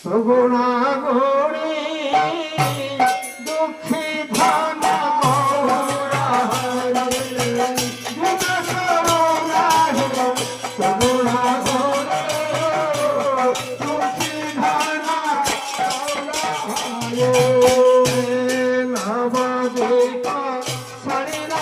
গুণা গৌরী দুঃখী ধন গৌরা গুণা গৌরী দুঃখী ধন নবদীপা ছড়ি না